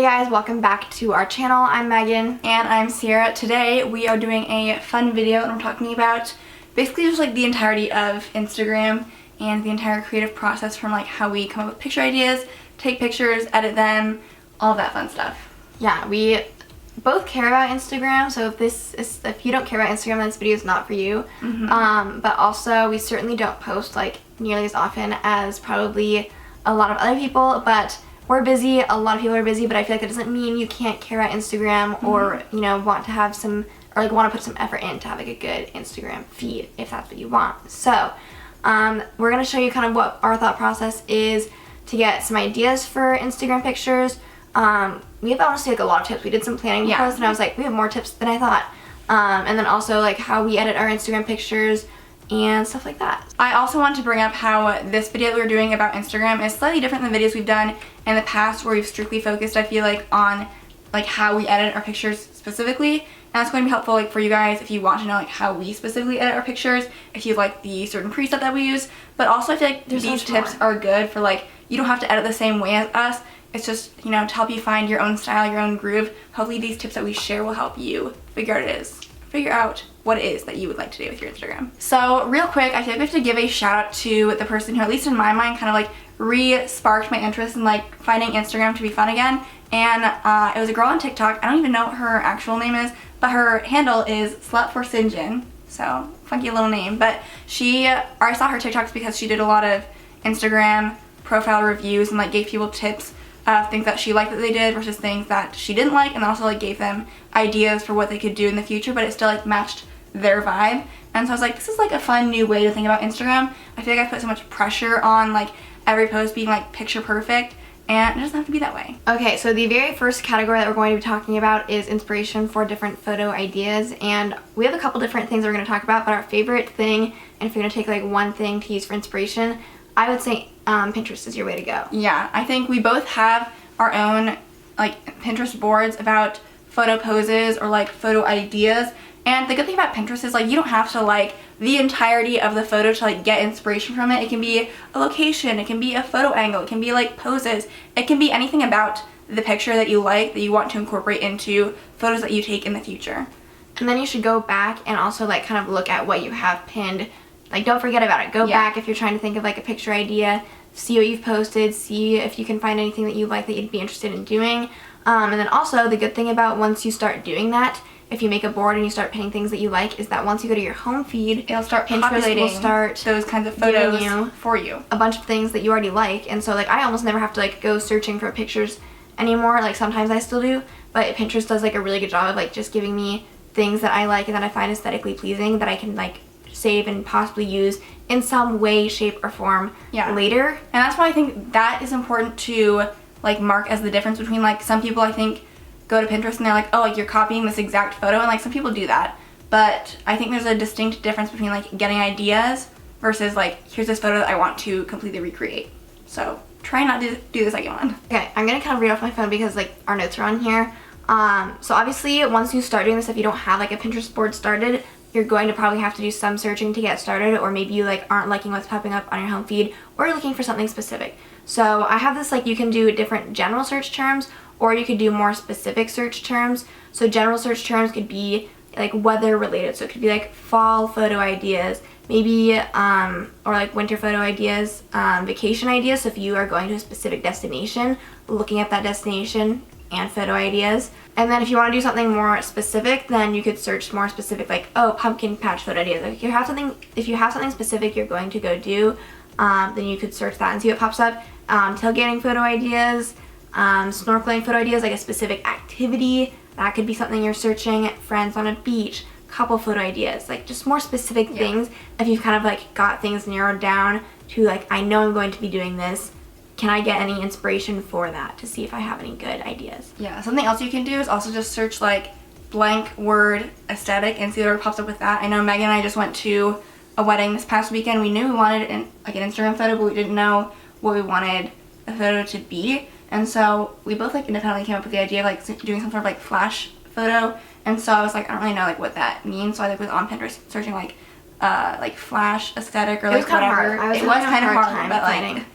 guys, welcome back to our channel. I'm Megan. And I'm Sierra. Today we are doing a fun video and I'm talking about basically just like the entirety of Instagram and the entire creative process from like how we come up with picture ideas, take pictures, edit them, all of that fun stuff. Yeah, we both care about Instagram, so if you don't care about Instagram, then this video is not for you. But also we certainly don't post like nearly as often as probably a lot of other people, but we're busy, a lot of people are busy, but I feel like that doesn't mean you can't care about Instagram or, you know, want to have some, or like want to put some effort in to have like a good Instagram feed if that's what you want. So, we're going to show you kind of what our thought process is to get some ideas for Instagram pictures. We have honestly like a lot of tips. We did some planning posts and I was like, we have more tips than I thought. And then also like how we edit our Instagram pictures and stuff like that. I also want to bring up how this video that we're doing about Instagram is slightly different than videos we've done in the past where we've strictly focused, I feel like, on like how we edit our pictures specifically. And that's going to be helpful like for you guys if you want to know like how we specifically edit our pictures, if you like the certain preset that we use. But also I feel like these tips are good for like, you don't have to edit the same way as us. It's just, you know, to help you find your own style, your own groove. Hopefully these tips that we share will help you figure out what it is that you would like to do with your Instagram. So real quick, I feel like we have to give a shout out to the person who, at least in my mind, kind of like re-sparked my interest in like finding Instagram to be fun again. And it was a girl on TikTok. I don't even know what her actual name is, but her handle is Slut4Sinjin. So funky little name. But I saw her TikToks because she did a lot of Instagram profile reviews and like gave people tips of things that she liked that they did versus things that she didn't like, and also like gave them ideas for what they could do in the future, but it still like matched their vibe. And so I was like, this is like a fun new way to think about Instagram. I feel like I put so much pressure on like every post being like picture perfect, and it doesn't have to be that way. Okay, so the very first category that we're going to be talking about is inspiration for different photo ideas, and we have a couple different things we're going to talk about, but our favorite thing, and if you're going to take like one thing to use for inspiration, I would say Pinterest is your way to go. Yeah, I think we both have our own like Pinterest boards about photo poses or like photo ideas. And the good thing about Pinterest is like you don't have to like the entirety of the photo to like get inspiration from it. It can be a location, it can be a photo angle, it can be like poses, it can be anything about the picture that you like that you want to incorporate into photos that you take in the future. And then you should go back and also like kind of look at what you have pinned. Like, don't forget about it. Go back if you're trying to think of like a picture idea, see what you've posted, see if you can find anything that you like that you'd be interested in doing. And then also the good thing about once you start doing that, if you make a board and you start pinning things that you like, is that once you go to your home feed, it'll start Pinterest will start those kinds of photos for you. A bunch of things that you already like. And so like I almost never have to like go searching for pictures anymore. Like sometimes I still do, but Pinterest does like a really good job of like just giving me things that I like and that I find aesthetically pleasing that I can like save and possibly use in some way, shape, or form later. And that's why I think that is important to like mark as the difference between like some people I think go to Pinterest and they're like, oh, like you're copying this exact photo, and like some people do that. But I think there's a distinct difference between like getting ideas versus like here's this photo that I want to completely recreate. So try not to do the second one. Okay, I'm gonna kind of read off my phone because like our notes are on here. So obviously once you start doing this, if you don't have like a Pinterest board started, you're going to probably have to do some searching to get started, or maybe you like aren't liking what's popping up on your home feed, or you're looking for something specific. So I have this like you can do different general search terms, or you could do more specific search terms. So general search terms could be like weather related, so it could be like fall photo ideas, maybe or like winter photo ideas, vacation ideas. So if you are going to a specific destination, looking at that destination and photo ideas. And then if you want to do something more specific, then you could search more specific, like, oh, pumpkin patch photo ideas. Like if you have something specific you're going to go do, then you could search that and see what pops up. Tailgating photo ideas, snorkeling photo ideas, like a specific activity, that could be something you're searching. Friends on a beach, couple photo ideas, like just more specific things. If you've kind of like got things narrowed down to like, I know I'm going to be doing this, can I get any inspiration for that to see if I have any good ideas? Yeah, something else you can do is also just search like blank word aesthetic and see whatever pops up with that. I know Megan and I just went to a wedding this past weekend. We knew we wanted like an Instagram photo, but we didn't know what we wanted the photo to be. And so we both like independently came up with the idea of like doing some sort of like flash photo. And so I was like, I don't really know like what that means. So I like was on Pinterest searching like flash aesthetic or like whatever. It was kind of hard, but like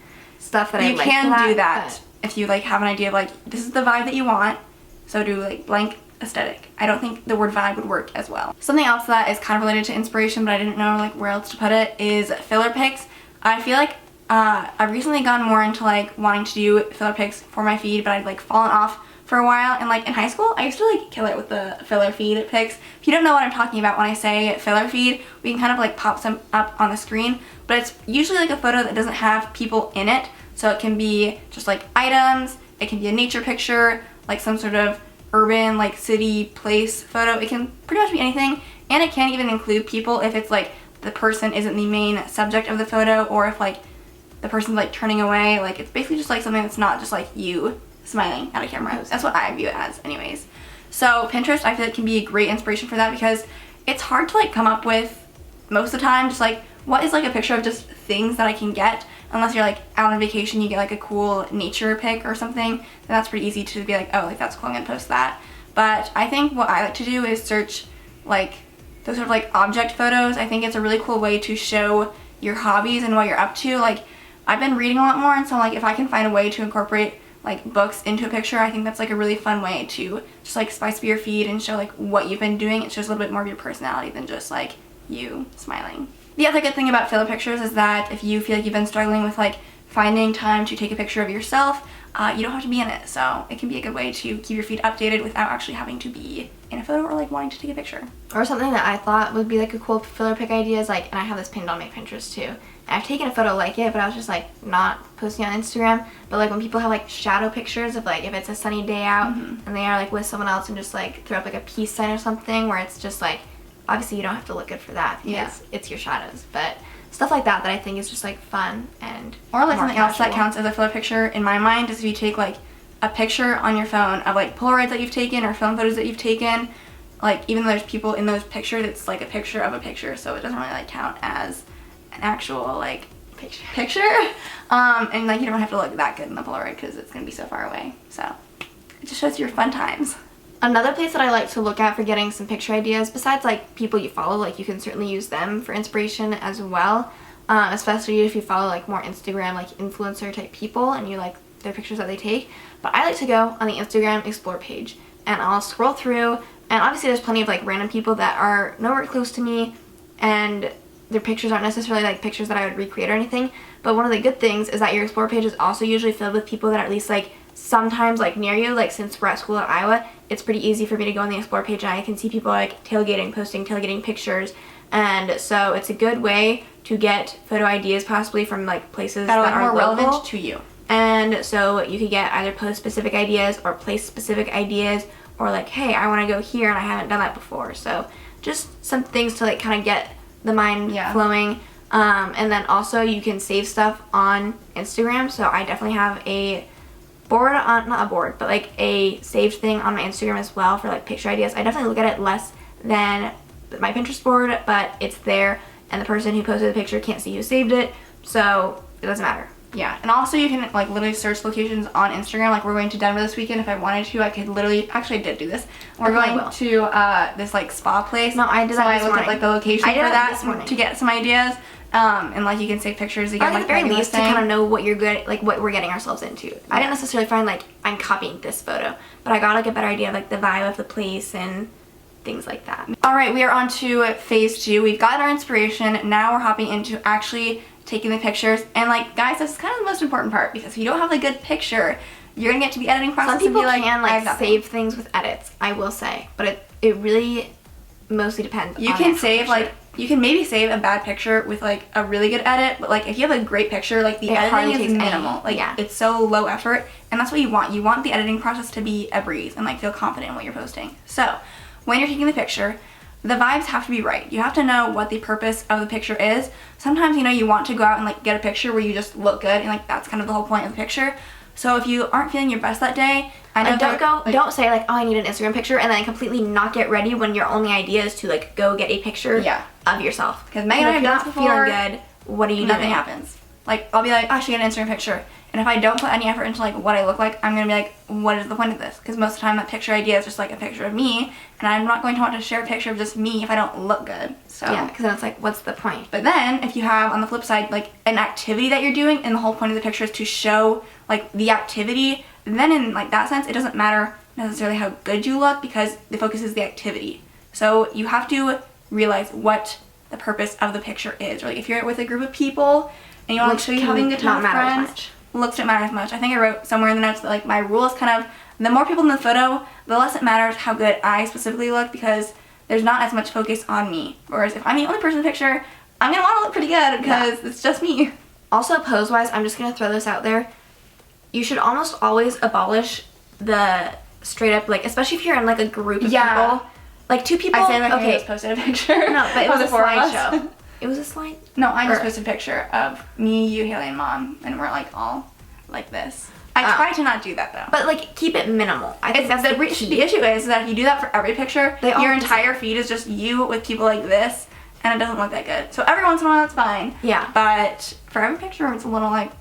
stuff that I you liked can that, do that if you like have an idea of like this is the vibe that you want, so do like blank aesthetic. I don't think the word vibe would work as well. Something else that is kind of related to inspiration, but I didn't know like where else to put it, is filler pics. I feel like I've recently gone more into like wanting to do filler pics for my feed, but I'd like fallen off for a while. And like in high school, I used to like kill it with the filler feed pics. If you don't know what I'm talking about when I say filler feed, we can kind of like pop some up on the screen, but it's usually like a photo that doesn't have people in it. So it can be just like items, it can be a nature picture, like some sort of urban like city place photo. It can pretty much be anything, and it can even include people if it's like the person isn't the main subject of the photo, or if like the person's like turning away. Like it's basically just like something that's not just like you smiling at a camera. That's what I view it as anyways. So Pinterest, I feel like can be a great inspiration for that, because it's hard to like come up with most of the time just like what is like a picture of just things that I can get, unless you're like out on vacation, you get like a cool nature pic or something, then that's pretty easy to be like, oh, like that's cool, I'm gonna post that. But I think what I like to do is search like those sort of like object photos. I think it's a really cool way to show your hobbies and what you're up to. Like I've been reading a lot more, and so like if I can find a way to incorporate like books into a picture, I think that's like a really fun way to just like spice up your feed and show like what you've been doing. It shows a little bit more of your personality than just like you smiling. The other good thing about filler pictures is that if you feel like you've been struggling with like finding time to take a picture of yourself, you don't have to be in it. So it can be a good way to keep your feed updated without actually having to be in a photo or like wanting to take a picture. Or something that I thought would be like a cool filler pic idea is like, and I have this pinned on my Pinterest too, and I've taken a photo like it, but I was just like not posting on Instagram. But like when people have like shadow pictures of like if it's a sunny day out and they are like with someone else, and just like throw up like a peace sign or something where it's just like, obviously you don't have to look good for that because it's your shadows, but stuff like that I think is just like fun and or like something else that casual. counts as a filler picture in my mind is if you take like a picture on your phone of like Polaroids that you've taken or film photos that you've taken, like even though there's people in those pictures, it's like a picture of a picture, so it doesn't really like count as an actual like picture. And like you don't have to look that good in the Polaroid because it's gonna be so far away, so it just shows your fun times. Another place that I like to look at for getting some picture ideas, besides like people you follow, like you can certainly use them for inspiration as well, especially if you follow like more Instagram like influencer type people and you like their pictures that they take. But I like to go on the Instagram explore page and I'll scroll through, and obviously there's plenty of like random people that are nowhere close to me and their pictures aren't necessarily like pictures that I would recreate or anything. But one of the good things is that your explore page is also usually filled with people that are at least like sometimes like near you. Like since we're at school at Iowa, it's pretty easy for me to go on the explore page and I can see people like tailgating, posting tailgating pictures, and so it's a good way to get photo ideas possibly from like places that are more local relevant to you. And so you could get either post specific ideas or place specific ideas, or like, hey, I want to go here and I haven't done that before. So just some things to like kind of get the mind flowing. And then also you can save stuff on Instagram. So I definitely have a board on, not a board, but like a saved thing on my Instagram as well for like picture ideas. I definitely look at it less than my Pinterest board, but it's there and the person who posted the picture can't see who saved it, so it doesn't matter. Yeah, and also you can like literally search locations on Instagram. Like we're going to Denver this weekend. If I wanted to, I could literally, actually I did do this. We're going to this like spa place. No, I did that this I looked morning. at like the location for that that to get some ideas. And like you can save pictures again. Or at the very least to kind of know what you're good, like what we're getting ourselves into. I didn't necessarily find like I'm copying this photo, but I got like a better idea of like the vibe of the place and things like that. All right, we are on to phase 2. We've gotten our inspiration. Now we're hopping into actually taking the pictures. And like guys, this is kind of the most important part, because if you don't have a good picture, you're gonna get to the editing process. Some people and be can like save things with edits, I will say, but it really mostly depends. You can save like, you can maybe save a bad picture with like a really good edit, but like if you have a great picture, like the editing is minimal. Like it's so low effort, and that's what you want. You want the editing process to be a breeze and like feel confident in what you're posting. So when you're taking the picture, the vibes have to be right. You have to know what the purpose of the picture is. Sometimes, you know, you want to go out and like get a picture where you just look good, and like that's kind of the whole point of the picture. So if you aren't feeling your best that day, I know don't say like, oh, I need an Instagram picture, and then completely not get ready when your only idea is to like go get a picture of yourself. Because Megan and I have done this before. Feeling good, what are you doing? Nothing happens. Like, I'll be like, oh, I should get an Instagram picture. And if I don't put any effort into like what I look like, I'm gonna be like, what is the point of this? Because most of the time that picture idea is just like a picture of me, and I'm not going to want to share a picture of just me if I don't look good. So Yeah, because then it's like, what's the point? But then if you have on the flip side like an activity that you're doing, and the whole point of the picture is to show like the activity, then in like that sense, it doesn't matter necessarily how good you look because the focus is the activity. So you have to realize what the purpose of the picture is. Or like if you're with a group of people and you want to show you having a good time with friends, looks don't matter as much. I think I wrote somewhere in the notes that like my rule is kind of the more people in the photo, the less it matters how good I specifically look because there's not as much focus on me. Whereas if I'm the only person in the picture, I'm gonna want to look pretty good because it's just me. Also, pose wise, I'm just gonna throw this out there. You should almost always abolish the straight up, like, especially if you're in like a group of people. Like 2 people. I say like okay. I just posted a picture. No, but it was a four of us. slideshow. It was a slide. No, I just posted a picture of me, you, Haley, and Mom, and we're like all like this. I try to not do that though. But like keep it minimal. I think that's the issue is that if you do that for every picture, your entire feed is just you with people like this, and it doesn't look that good. So every once in a while, it's fine. Yeah. But for every picture, it's a little like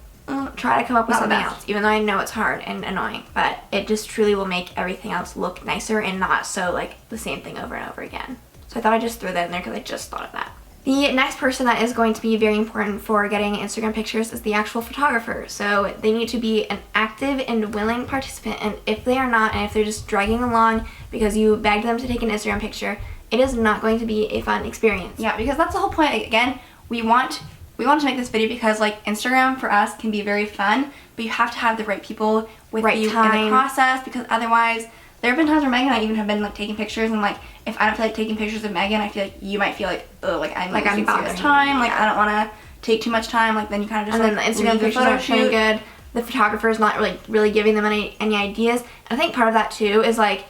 try to come up with something else. Even though I know it's hard and annoying, but it just truly will make everything else look nicer and not so like the same thing over and over again. So I thought I'd just throw that in there because I just thought of that. The next person that is going to be very important for getting Instagram pictures is the actual photographer. So they need to be an active and willing participant, and if they are not, and if they're just dragging along because you begged them to take an Instagram picture, it is not going to be a fun experience. Yeah, because that's the whole point. Again, we want to make this video because like Instagram for us can be very fun, but you have to have the right people with you in the process because otherwise there have been times where Megan and I even have been like taking pictures, and like if I don't feel like taking pictures of Megan, I feel like you might feel like, oh, like I'm wasting serious time, like I don't want to take too much time, like then you kind of just and then the Instagram pictures aren't pretty good. The photographer is not really giving them any ideas. And I think part of that too is like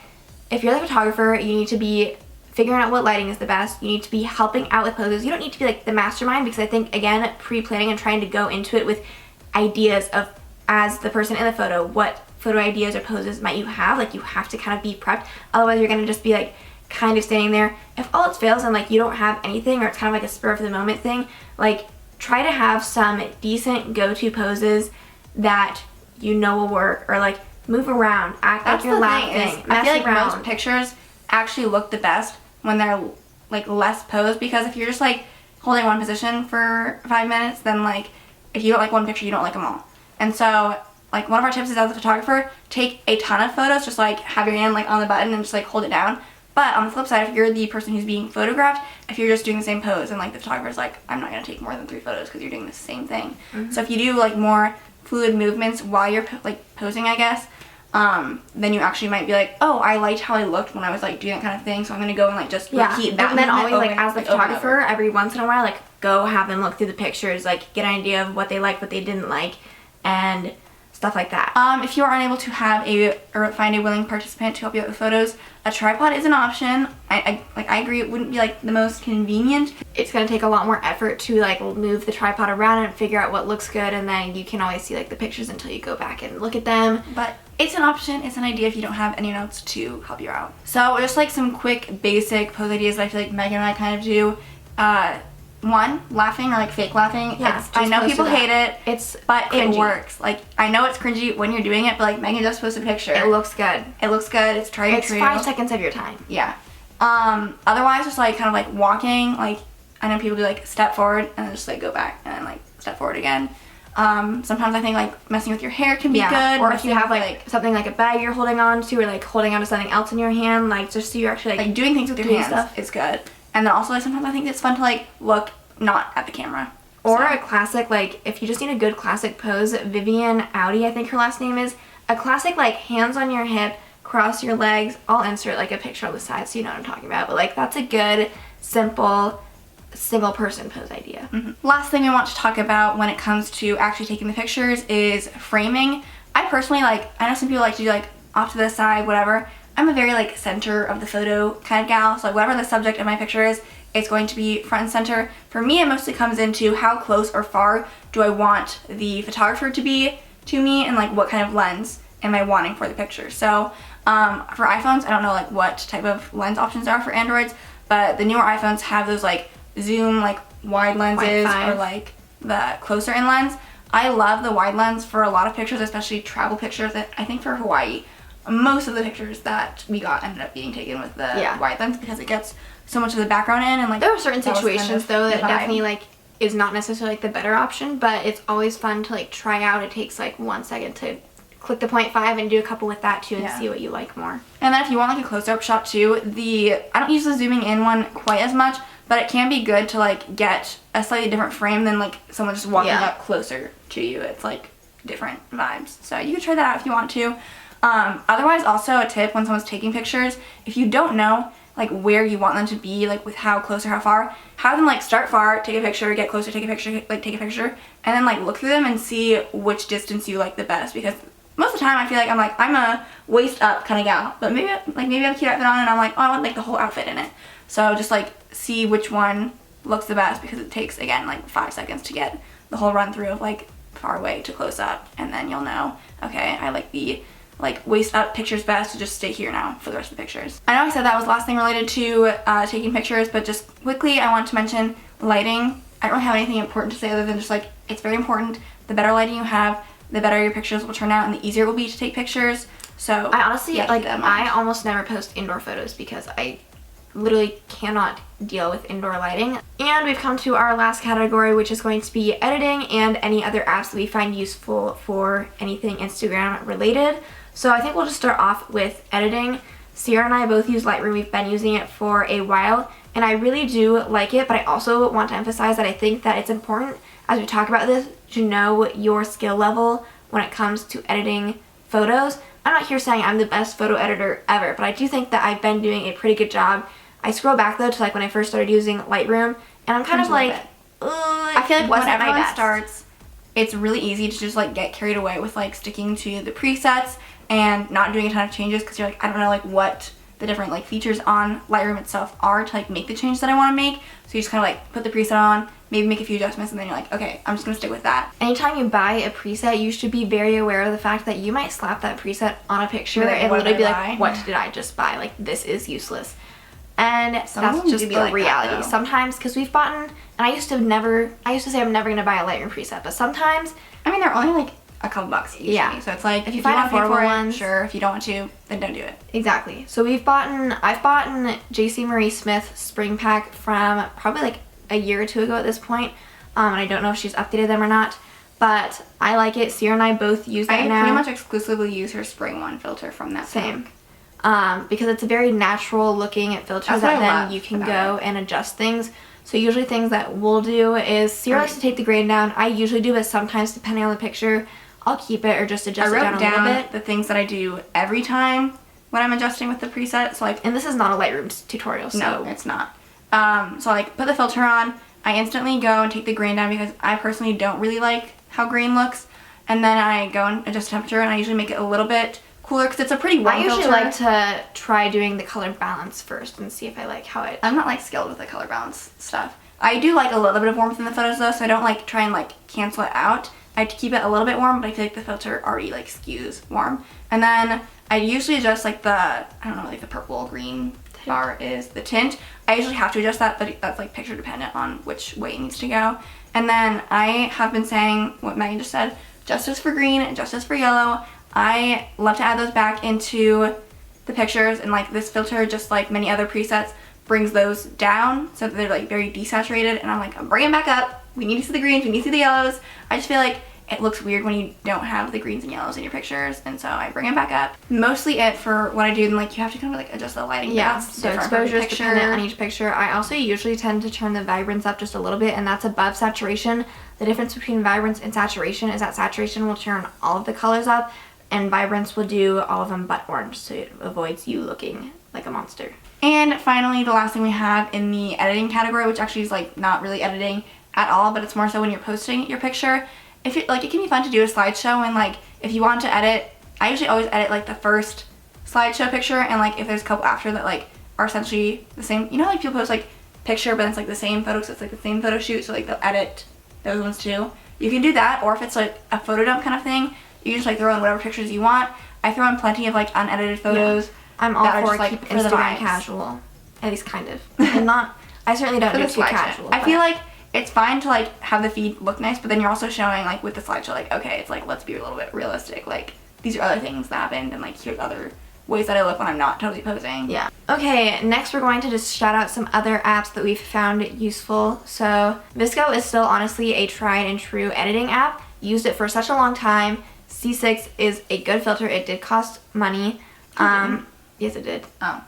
if you're the photographer, you need to be figuring out what lighting is the best. You need to be helping out with poses. You don't need to be like the mastermind because I think again pre-planning and trying to go into it with ideas of as the person in the photo, what photo ideas or poses might you have. Like you have to kind of be prepped, otherwise you're gonna just be like kind of standing there. If all else fails and like you don't have anything or it's kind of like a spur of the moment thing, like try to have some decent go-to poses that you know will work, or like move around, act like you're laughing, I feel like most pictures actually look the best when they're like less posed, because if you're just like holding one position for 5 minutes, then like if you don't like one picture, you don't like them all. And so like one of our tips is as a photographer, take a ton of photos, just like have your hand like on the button and just like hold it down. But on the flip side, if you're the person who's being photographed, if you're just doing the same pose and like the photographer's like, I'm not gonna take more than 3 photos because you're doing the same thing. Mm-hmm. So if you do like more fluid movements while you're like posing, I guess, then you actually might be like, oh, I liked how I looked when I was like doing that kind of thing, so I'm gonna go and like just repeat that. And then always like as the photographer, every once in a while, like go have them look through the pictures, like get an idea of what they liked, what they didn't like, and stuff like that. If you are unable to have or find a willing participant to help you out with photos, a tripod is an option. I agree, it wouldn't be like the most convenient. It's gonna take a lot more effort to like move the tripod around and figure out what looks good, and then you can always see like the pictures until you go back and look at them. But it's an option, it's an idea if you don't have any notes to help you out. So just like some quick basic pose ideas that I feel like Megan and I kind of do. One, laughing or like fake laughing. Yeah, I know people hate it, but cringy. it works. Like I know it's cringy when you're doing it, but like Megan just posted a picture. It looks good. It looks good. It's tried and true. It's 5 seconds of your time. Yeah. Otherwise, just like kind of like walking. Like I know people do like step forward and then just like go back and then like step forward again. Sometimes I think like messing with your hair can be good. Or if you have like something like a bag you're holding on to, or like holding on to something else in your hand, like just so you're actually like doing things with your hands is good. And then also like sometimes I think it's fun to like look not at the camera. Or a classic, like if you just need a good classic pose, Vivian Audi, I think her last name is, a classic like hands on your hip, cross your legs. I'll insert like a picture on the side so you know what I'm talking about, but like that's a good, simple, single person pose idea. Mm-hmm. Last thing we want to talk about when it comes to actually taking the pictures is framing. I personally like, I know some people like to do like off to the side, whatever. I'm a very like center of the photo kind of gal, so like whatever the subject of my picture is, it's going to be front and center. For me, it mostly comes into how close or far do I want the photographer to be to me, and like what kind of lens am I wanting for the picture. So for iPhones, I don't know like what type of lens options there are for Androids, but the newer iPhones have those like zoom like wide lenses or like the closer in lens. I love the wide lens for a lot of pictures, especially travel pictures. I think for Hawaii, most of the pictures that we got ended up being taken with the wide lens because it gets so much of the background in, and like there are certain situations though that vibe. definitely like is not necessarily like the better option, but it's always fun to like try out. It takes like 1 second to click the 0.5 and do a couple with that too and see what you like more. And then if you want like a close-up shot too, I don't use the zooming in one quite as much, but it can be good to like get a slightly different frame than like someone just walking up closer to you. It's like different vibes. So you can try that out if you want to. Otherwise, also a tip when someone's taking pictures, if you don't know like where you want them to be, like with how close or how far, have them like start far, take a picture, get closer, take a picture, like take a picture, and then like look through them and see which distance you like the best, because most of the time I feel like I'm a waist up kind of gal, but maybe I have a cute outfit on and I'm like, oh, I want like the whole outfit in it. So just like see which one looks the best, because it takes again like 5 seconds to get the whole run through of like far away to close up, and then you'll know, okay, I like the like waist up pictures best, to just stay here now for the rest of the pictures. I know I said that was the last thing related to taking pictures, but just quickly I want to mention lighting. I don't have anything important to say other than just like it's very important. The better lighting you have, the better your pictures will turn out and the easier it will be to take pictures. So I honestly like I almost never post indoor photos because I literally cannot deal with indoor lighting. And we've come to our last category, which is going to be editing and any other apps that we find useful for anything Instagram related. So I think we'll just start off with editing. Sierra and I both use Lightroom. We've been using it for a while and I really do like it, but I also want to emphasize that I think that it's important as we talk about this to know your skill level when it comes to editing photos. I'm not here saying I'm the best photo editor ever, but I do think that I've been doing a pretty good job. I scroll back though to like when I first started using Lightroom, and I'm kind of like, I feel like when everyone starts, it's really easy to just like get carried away with like sticking to the presets and not doing a ton of changes, because you're like, I don't know like what the different like features on Lightroom itself are to like make the changes that I want to make. So you just kind of like put the preset on, maybe make a few adjustments, and then you're like, okay, I'm just gonna stick with that. Anytime you buy a preset, you should be very aware of the fact that you might slap that preset on a picture like, and literally be like, what did I just buy? Like, this is useless. And that's just the like reality. Sometimes, because we've bought, and I used to say I'm never gonna buy a Lightroom preset, but sometimes, I mean, they're only like a couple bucks usually. Yeah. So it's like, if you find affordable ones, sure. If you don't want to, then don't do it. Exactly. So I've bought JC Marie Smith spring pack from probably like a year or two ago at this point. And I don't know if she's updated them or not, but I like it. Sierra and I both use that now. I pretty much exclusively use her spring one filter from that Same. Because it's a very natural looking filter that then you can go and adjust things. So usually things that we'll do is Sierra likes to take the grain down. I usually do, but sometimes depending on the picture, I'll keep it or just adjust it down a little bit. The things that I do every time when I'm adjusting with the preset. So like, and this is not a Lightroom tutorial, so no, it's not. So like put the filter on, I instantly go and take the grain down because I personally don't really like how green looks, and then I go and adjust temperature, and I usually make it a little bit cooler because it's a pretty warm filter. I usually like to try doing the color balance first and see if I like how it... I'm not like skilled with the color balance stuff. I do like a little bit of warmth in the photos though, so I don't like try and like cancel it out. I have to keep it a little bit warm, but I feel like the filter already like skews warm. And then I usually adjust like the, I don't know, like the purple green bar is the tint. I usually have to adjust that, but that's like picture dependent on which way it needs to go. And then I have been saying what Megan just said, justice for green and justice for yellow. I love to add those back into the pictures, and like this filter, just like many other presets, brings those down so that they're like very desaturated, and I'm like, I'm bringing them back up. We need to see the greens, we need to see the yellows. I just feel like it looks weird when you don't have the greens and yellows in your pictures, and so I bring them back up. Mostly it for what I do, and like you have to kind of like adjust the lighting. Yeah, so exposure is dependent on each picture. I also usually tend to turn the vibrance up just a little bit, and that's above saturation. The difference between vibrance and saturation is that saturation will turn all of the colors up, and vibrance will do all of them but orange, so it avoids you looking like a monster. And finally, the last thing we have in the editing category, which actually is like not really editing at all, but it's more so when you're posting your picture. If it like, it can be fun to do a slideshow, and like if you want to edit, I usually always edit like the first slideshow picture, and like if there's a couple after that like are essentially the same, you know, like people post like picture but it's like the same photo, so it's like the same photo shoot, so like they'll edit those ones too. You can do that, or if it's like a photo dump kind of thing, you just like throw in whatever pictures you want. I throw in plenty of like unedited photos. Yeah. I'm all for just, like, keep Instagram casual, at least kind of. I'm not. I certainly don't do it too casual. I feel like it's fine to like have the feed look nice, but then you're also showing like with the slideshow, like, okay, it's like, let's be a little bit realistic. Like, these are other things that happened, and like, here's other ways that I look when I'm not totally posing. Yeah. Okay, next we're going to just shout out some other apps that we've found useful. So VSCO is still honestly a tried and true editing app. Used it for such a long time. C6 is a good filter. It did cost money. Yes, it did. Oh.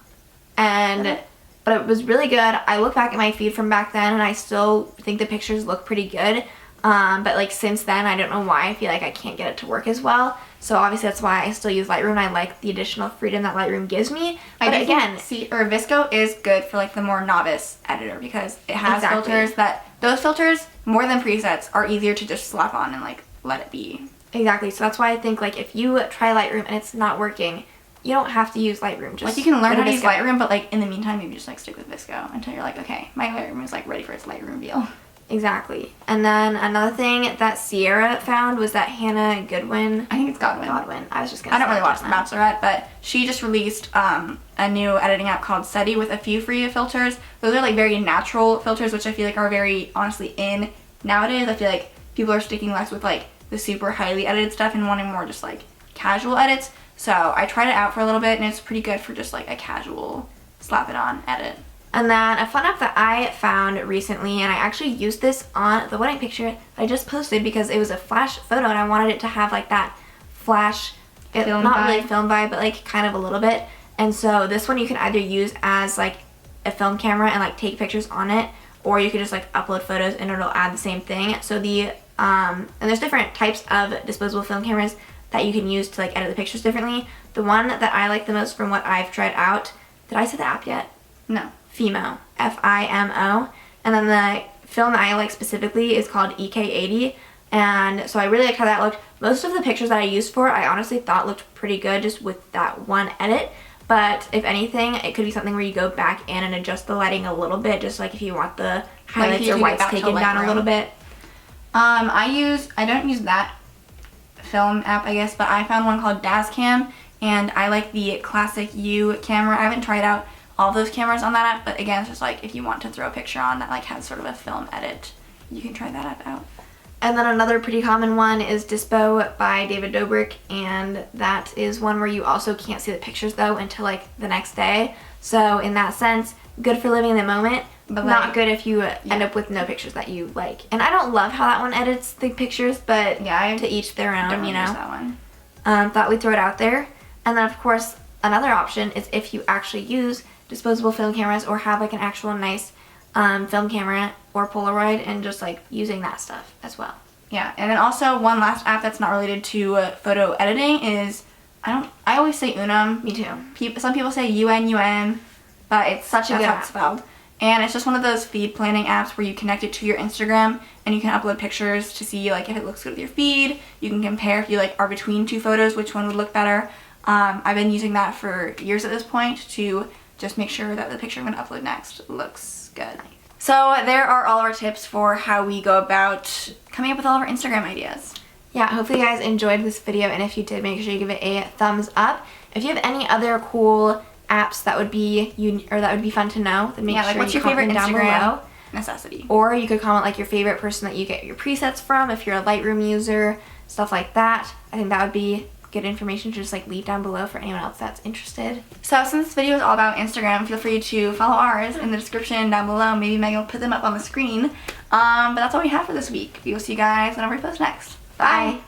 But it was really good. I look back at my feed from back then and I still think the pictures look pretty good. But like since then, I don't know why I feel like I can't get it to work as well. So obviously that's why I still use Lightroom. I like the additional freedom that Lightroom gives me. But again, VSCO is good for like the more novice editor because it has filters that, those filters more than presets are easier to just slap on and like let it be. Exactly. So that's why I think like if you try Lightroom and it's not working, you don't have to use Lightroom. Just like you can learn how to use Lightroom, but like in the meantime, maybe just like stick with VSCO until you're like, okay, my Lightroom is like ready for its Lightroom reveal. Exactly. And then another thing that Sierra found was that Hannah Goodwin. I think it's Godwin. I was just gonna say I don't really watch The Bachelorette, but she just released a new editing app called SETI with a few free filters. Those are like very natural filters, which I feel like are very honestly in nowadays. I feel like people are sticking less with like the super highly edited stuff and wanting more just like casual edits. So I tried it out for a little bit and it's pretty good for just like a casual slap it on edit. And then a fun app that I found recently, and I actually used this on the wedding picture that I just posted because it was a flash photo and I wanted it to have like that flash, not really film vibe, but like kind of a little bit. And so this one you can either use as like a film camera and like take pictures on it, or you could just like upload photos and it'll add the same thing. So and there's different types of disposable film cameras that you can use to like edit the pictures differently. The one that I like the most from what I've tried out, did I say the app yet? No. Fimo, F-I-M-O, and then the film that I like specifically is called EK80, and so I really liked how that looked. Most of the pictures that I used for it, I honestly thought looked pretty good just with that one edit, but if anything, it could be something where you go back in and adjust the lighting a little bit, just like if you want the highlights or whites taken down a little bit. I don't use that film app, I guess, but I found one called Dazcam, and I like the Classic U camera. I haven't tried out all those cameras on that app, but again, it's just like if you want to throw a picture on that like has sort of a film edit, you can try that app out. And then another pretty common one is Inspo by David Dobrik, and that is one where you also can't see the pictures though until like the next day. So in that sense, good for living in the moment, but not good if you end up with no pictures that you like. And I don't love how that one edits the pictures, but to each their own, you know. Use that one. Thought we'd throw it out there. And then of course, another option is if you actually use disposable film cameras or have like an actual nice film camera or Polaroid and just like using that stuff as well. Yeah, and then also one last app that's not related to photo editing is, I always say Unum. Me too. Some people say UNUM, but it's such a good app. It's spelled. And it's just one of those feed planning apps where you connect it to your Instagram and you can upload pictures to see like if it looks good with your feed. You can compare if you like are between two photos, which one would look better. I've been using that for years at this point to just make sure that the picture I'm going to upload next looks good. So there are all of our tips for how we go about coming up with all of our Instagram ideas. Yeah, hopefully you guys enjoyed this video, and if you did, make sure you give it a thumbs up. If you have any other cool apps that would be fun to know, then make sure what's you your favorite comment down Instagram below. necessity? Or you could comment like your favorite person that you get your presets from, if you're a Lightroom user, stuff like that. I think that would be good information to just like leave down below for anyone else that's interested. So since this video is all about Instagram, feel free to follow ours in the description down below. Maybe Megan will put them up on the screen. But that's all we have for this week. We will see you guys whenever we post next. Bye.